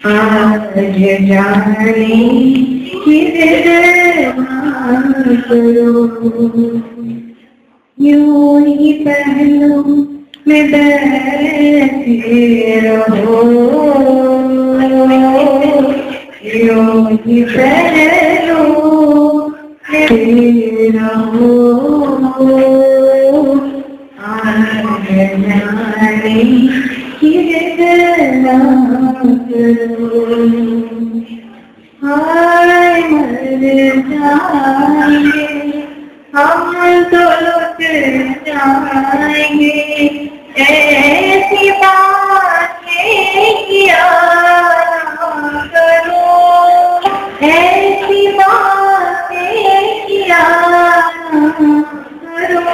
आज जाने किधर करो, यूं ही पहलू में बैठे रहो, यूं ही पहलू में रहो। आज जाने किधर करो, हाय मर जाएंगे हम तो लुट जाएंगे, ऐसी बातें किया करो, ऐसी बातें किया करो।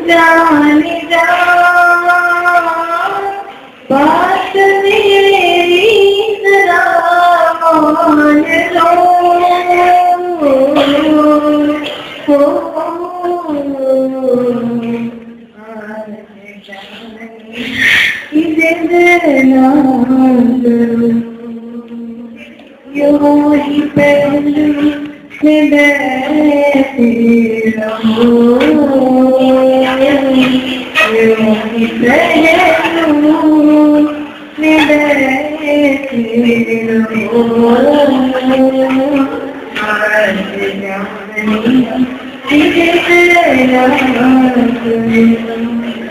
जाने जा बात मेरी जरा मान लो, यूं ही पहलू में बैठे रहो, यूं ही पहलू में बैठे रहो। आज जाने किधर करो।